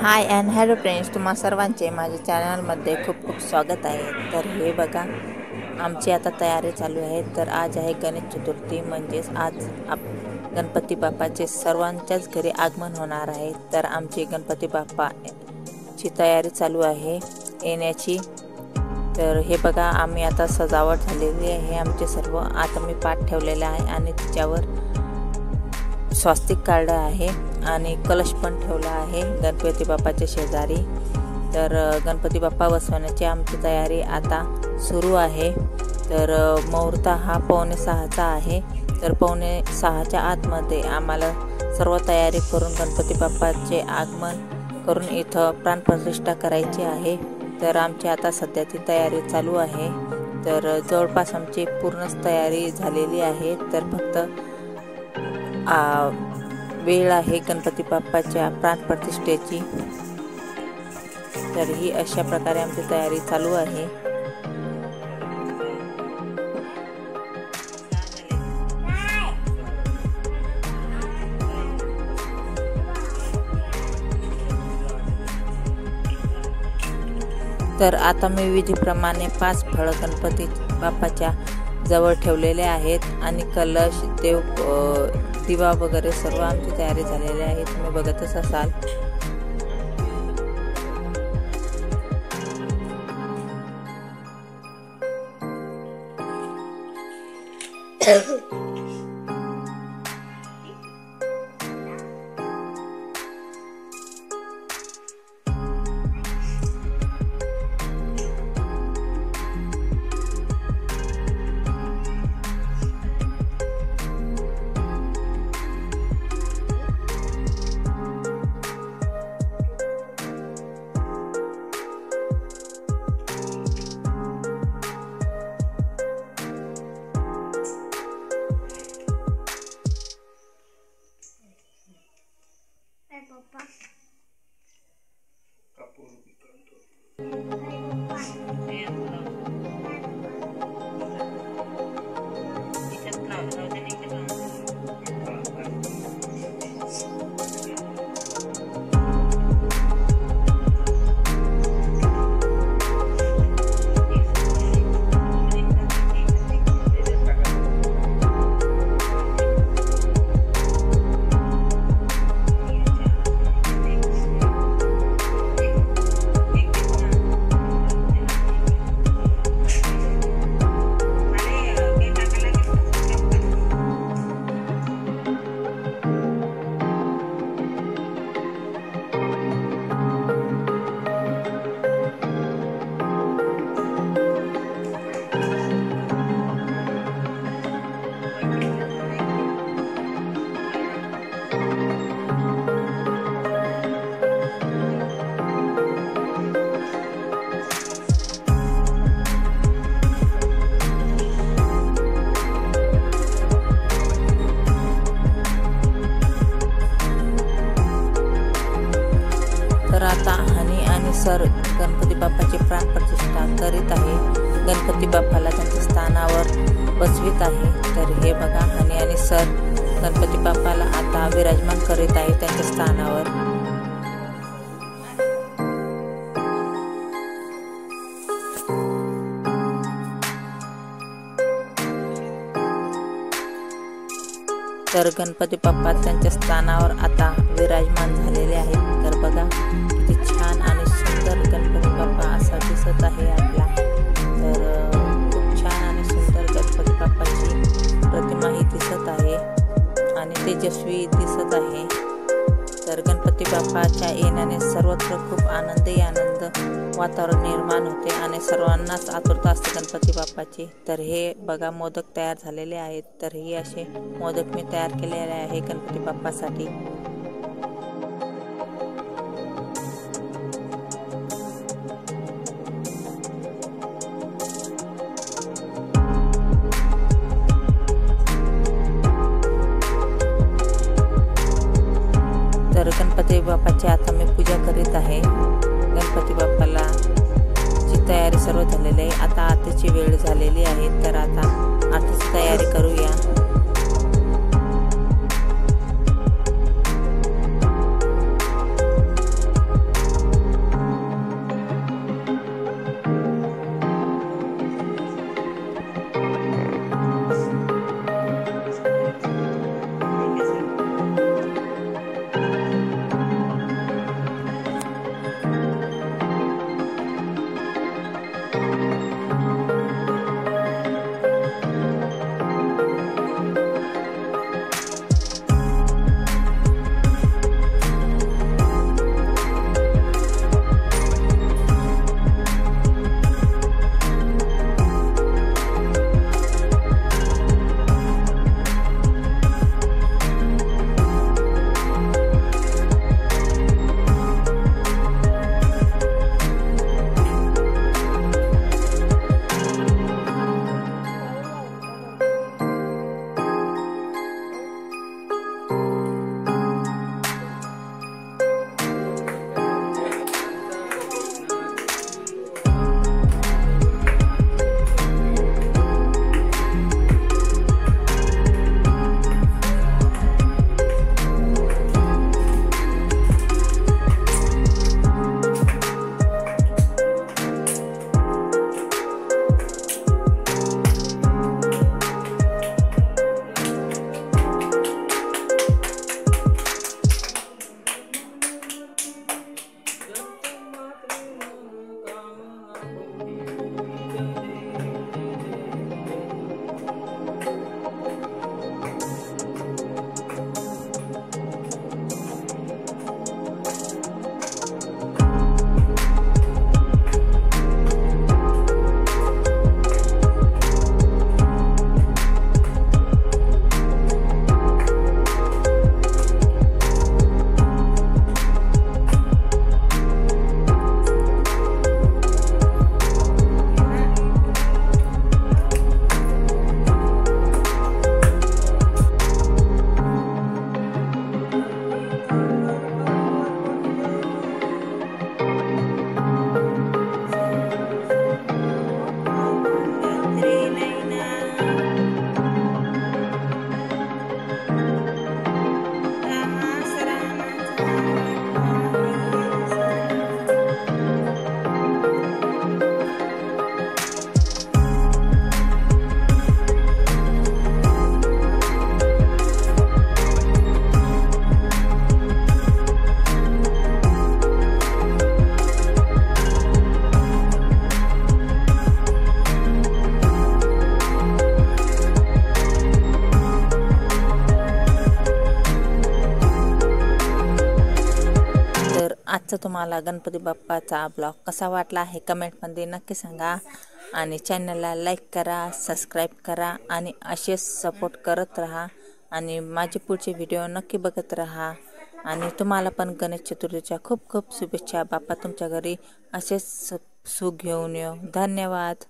High and hello friends, तुम्हा सर्वांचे माझ्या चॅनलमध्ये खूप खूप स्वागत आहे। तर हे बघा, आमची आता तयारी चालू आहे। तर आज आहे गणेश चतुर्थी, म्हणजेच आज गणपती बाप्पाचे सर्वांच्याच घरी आगमन होणार आहे। तर आमची गणपती बाप्पाची तयारी चालू आहे येण्याची। तर हे बघा, आम्ही आता सजावट झालेली आहे आमचे सर्व। आता मी पाट ठेवलेला आहे आणि त्याच्यावर स्वास्तिक काढलं आहे आणि कलश पण ठेवला आहे गणपती बाप्पाच्या शेजारी। तर गणपती बाप्पा बसवण्याची आमची तयारी आता सुरू आहे। तर मुहूर्त हा 5:45चा आहे। तर 5:45च्या आतमध्ये आम्हाला सर्व तयारी करून गणपती बाप्पाचे आगमन करून इथं प्राणप्रतिष्ठा करायची आहे। तर आमची आता सध्या ती तयारी चालू आहे। तर जवळपास आमची पूर्णच तयारी झालेली आहे। तर फक्त वेळ आहे गणपती बाप्पाच्या प्राणप्रतिष्ठेची। तर ही अशा प्रकारे आमची तयारी चालू आहे। तर आता मी विधीप्रमाणे 5 फळं गणपती बाप्पाच्या जवळ ठेवलेले आहेत आणि कलश, देव, दिवा वगैरे सर्व आमची तयारी झालेली आहे, तुम्ही बघतच असाल। तर आता हनी आणि सर गणपती बाप्पाची प्राणप्रतिष्ठा करीत आहे, गणपती बाप्पाला त्यांच्या स्थानावर बसवित आहे। तर हे बघा, हनी आणि सर गणपती बाप्पाला आता विराजमान करीत आहे त्यांच्या स्थानावर। तर गणपती बाप्पा त्यांच्या स्थानावर आता विराजमान झालेले आहेत। तर बघा, किती छान आणि सुंदर गणपती बाप्पा असा दिसत आहे आपला। तर खूप छान आणि सुंदर गणपती बाप्पाची प्रतिमा ही दिसत आहे आणि तेजस्वी दिसत आहे। तर गणपती बाप्पाच्या येण्याने सर्वत्र खूप आनंद वातावरण निर्माण होते आणि सर्वांनाच आतुरता असते गणपती बाप्पाची। तर हे बघा, मोदक तयार झालेले आहेत। तर हे असे मोदक मी तयार केलेले आहे गणपती बाप्पासाठी। तर गणपती बाप्पाची आता मी पूजा करीत आहे। गणपती बाप्पाला ची तयारी सर्व झालेली आहे। आता आरतीची वेळ झालेली आहे। तर आता आरतीची तयारी करूया। आजचा तुम्हाला गणपती बाप्पाचा ब्लॉग कसा वाटला आहे कमेंटमध्ये नक्की सांगा आणि चॅनलला लाईक करा, सबस्क्राईब करा आणि असेच सपोर्ट करत राहा आणि माझे पुढचे व्हिडिओ नक्की बघत राहा आणि तुम्हाला पण गणेश चतुर्थीच्या खूप खूप शुभेच्छा। बाप्पा तुमच्या घरी असेच सुख घेऊन येऊ। धन्यवाद।